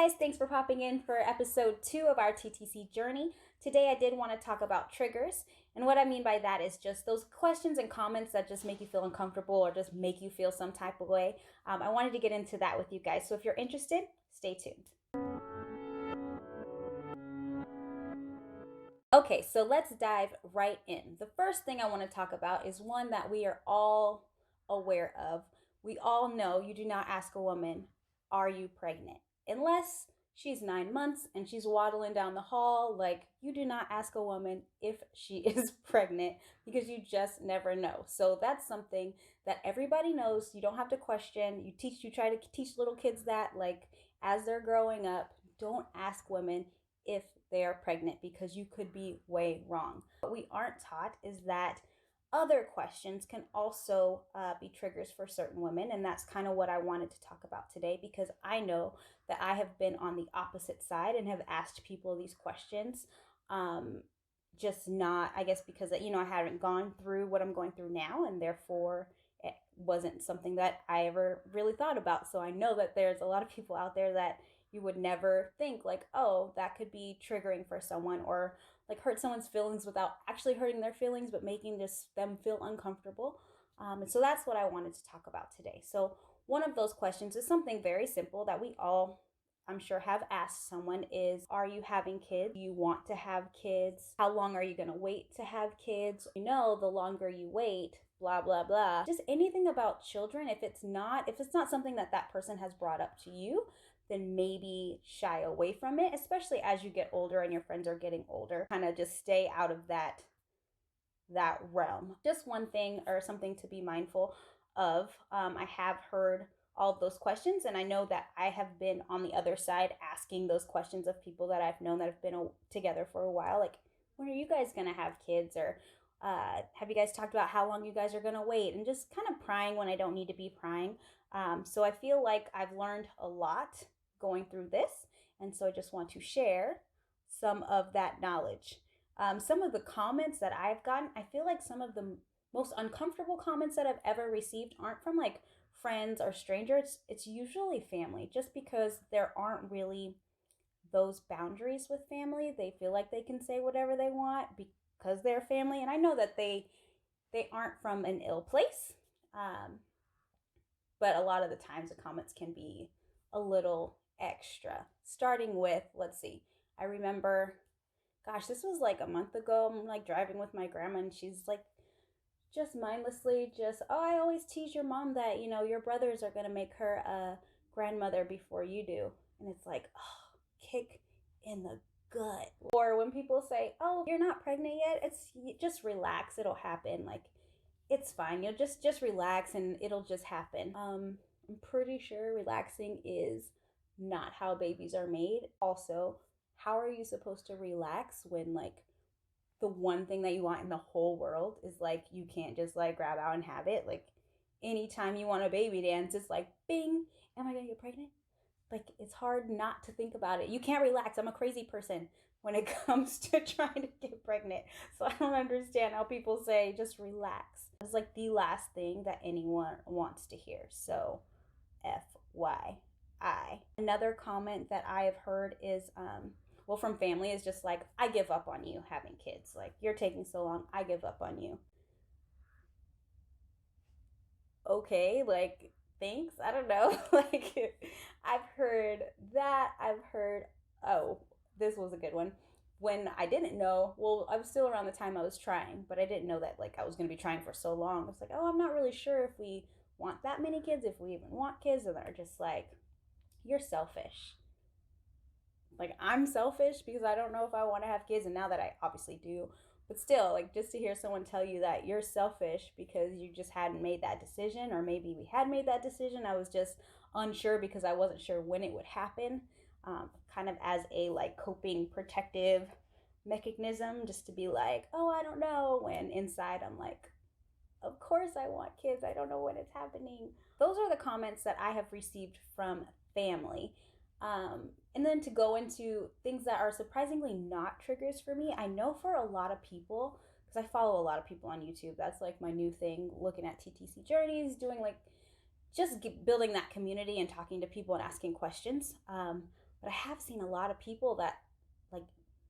guys, thanks for popping in for episode 2 of our TTC Journey. Today I did want to talk about triggers, and what I mean by that is just those questions and comments that just make you feel uncomfortable or just make you feel some type of way. I wanted to get into that with you guys, so if you're interested, stay tuned. Okay, so let's dive right in. The first thing I want to talk about is one that we are all aware of. We all know you do not ask a woman, "Are you pregnant?" Unless she's 9 months and she's waddling down the hall. Like, you do not ask a woman if she is pregnant because you just never know. So that's something that everybody knows. You don't have to question. You try to teach little kids that, like, as they're growing up, don't ask women if they are pregnant because you could be way wrong. What we aren't taught is that other questions can also be triggers for certain women, and that's kind of what I wanted to talk about today, because I know that I have been on the opposite side and have asked people these questions, just not, I guess, because I haven't gone through what I'm going through now, and therefore it wasn't something that I ever really thought about. So I know that there's a lot of people out there that you would never think, like, oh, that could be triggering for someone, or like hurt someone's feelings without actually hurting their feelings, but making just them feel uncomfortable. And so that's what I wanted to talk about today. So one of those questions is something very simple that we all, I'm sure, have asked someone is, are you having kids? Do you want to have kids? How long are you going to wait to have kids? The longer you wait, blah, blah, blah. Just anything about children. If it's not something that person has brought up to you, then maybe shy away from it, especially as you get older and your friends are getting older. Kind of just stay out of that realm. Just one thing or something to be mindful of. I have heard all of those questions, and I know that I have been on the other side asking those questions of people that I've known that have been together for a while, like, when are you guys gonna have kids? Or have you guys talked about how long you guys are gonna wait? And just kind of prying when I don't need to be prying. So I feel like I've learned a lot going through this, and so I just want to share some of that knowledge. Some of the comments that I've gotten, I feel like some of the most uncomfortable comments that I've ever received aren't from like friends or strangers. It's usually family, just because there aren't really those boundaries with family. They feel like they can say whatever they want because they're family, and I know that they aren't from an ill place, but a lot of the times the comments can be a little extra. Starting with, let's see, I remember, gosh, this was like a month ago. I'm like driving with my grandma, and she's like, just mindlessly, oh, I always tease your mom that, your brothers are going to make her a grandmother before you do. And it's like, oh, kick in the gut. Or when people say, oh, you're not pregnant yet, it's just relax, it'll happen. Like, it's fine. You'll just relax and it'll just happen. I'm pretty sure relaxing is not how babies are made. Also, how are you supposed to relax when, like, the one thing that you want in the whole world is, like, you can't just like grab out and have it? Like, anytime you want a baby dance, it's like, bing, am I gonna get pregnant? Like, it's hard not to think about it. You can't relax. I'm a crazy person when it comes to trying to get pregnant. So I don't understand how people say just relax. It's like the last thing that anyone wants to hear. So FYI. Another comment that I have heard is from family, is just like, I give up on you having kids. Like, you're taking so long, I give up on you. Okay, like, thanks. I don't know. Like, I've heard that. I've heard, oh, this was a good one. When I didn't know, well, I was still around the time I was trying, but I didn't know that, like, I was going to be trying for so long. I was like, oh, I'm not really sure if we want that many kids, if we even want kids. And they're just like, you're selfish. Like, I'm selfish because I don't know if I want to have kids, and now that I obviously do. But still, like, just to hear someone tell you that you're selfish because you just hadn't made that decision, or maybe we had made that decision, I was just unsure because I wasn't sure when it would happen, kind of as a, like, coping protective mechanism, just to be like, oh, I don't know, when inside I'm like, of course I want kids, I don't know when it's happening. Those are the comments that I have received from family. And then to go into things that are surprisingly not triggers for me, I know for a lot of people, because I follow a lot of people on YouTube, that's like my new thing, looking at TTC Journeys, doing like just building that community and talking to people and asking questions. But I have seen a lot of people that like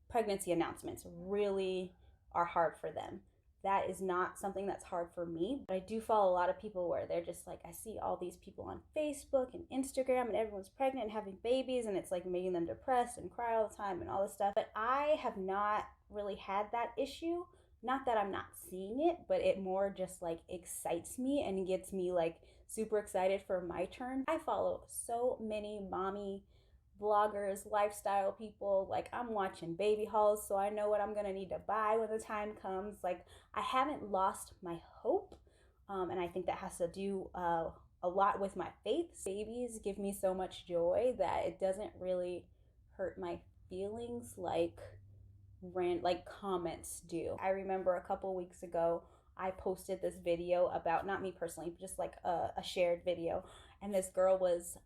pregnancy announcements really are hard for them. That is not something that's hard for me, but I do follow a lot of people where they're just like, I see all these people on Facebook and Instagram and everyone's pregnant and having babies, and it's like making them depressed and cry all the time and all this stuff. But I have not really had that issue. Not that I'm not seeing it, but it more just like excites me and gets me like super excited for my turn. I follow so many mommy vloggers, lifestyle people. Like, I'm watching baby hauls, so I know what I'm gonna need to buy when the time comes. Like, I haven't lost my hope, and I think that has to do a lot with my faith. Babies give me so much joy that it doesn't really hurt my feelings like comments do. I remember a couple weeks ago I posted this video about, not me personally, but just like a shared video, and this girl was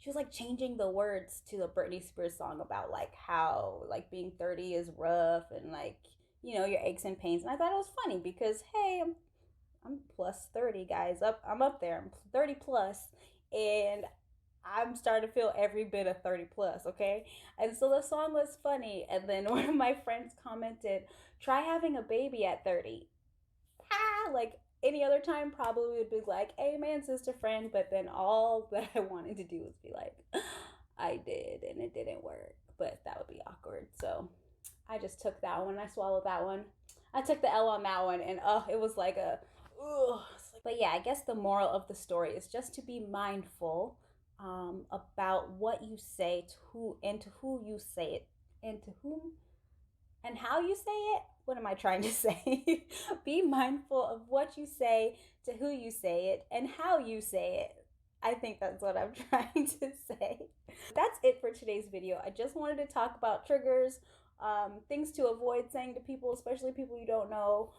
she was like changing the words to the Britney Spears song about like how like being 30 is rough and like, you know, your aches and pains. And I thought it was funny because hey, I'm plus 30, guys. I'm up there. I'm 30 plus, and I'm starting to feel every bit of 30 plus, okay? And so the song was funny, and then one of my friends commented, "Try having a baby at 30." Like any other time probably would be like, amen, sister friend. But then all that I wanted to do was be like, I did, and it didn't work. But that would be awkward. So I just took that one. I swallowed that one. I took the L on that one, and it was like a, ugh. But yeah, I guess the moral of the story is just to be mindful about what you say to who and to who you say it, and to whom and how you say it. What am I trying to say? Be mindful of what you say, to who you say it, and how you say it. I think that's what I'm trying to say. That's it for today's video. I just wanted to talk about triggers, things to avoid saying to people, especially people you don't know,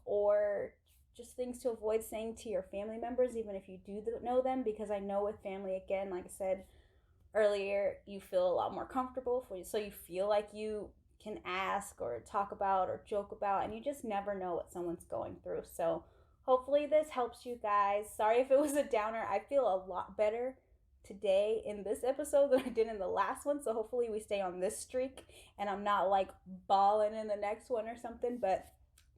or just things to avoid saying to your family members, even if you do know them, because I know with family, again, like I said earlier, you feel a lot more comfortable so you feel like you can ask or talk about or joke about, and you just never know what someone's going through. So hopefully this helps you guys. Sorry if it was a downer. I feel a lot better today in this episode than I did in the last one, so hopefully we stay on this streak and I'm not like balling in the next one or something. But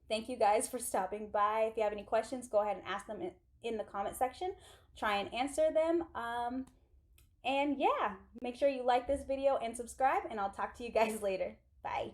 thank you guys for stopping by. If you have any questions, go ahead and ask them in the comment section. Try and answer them. And yeah, make sure you like this video and subscribe, and I'll talk to you guys later. Bye.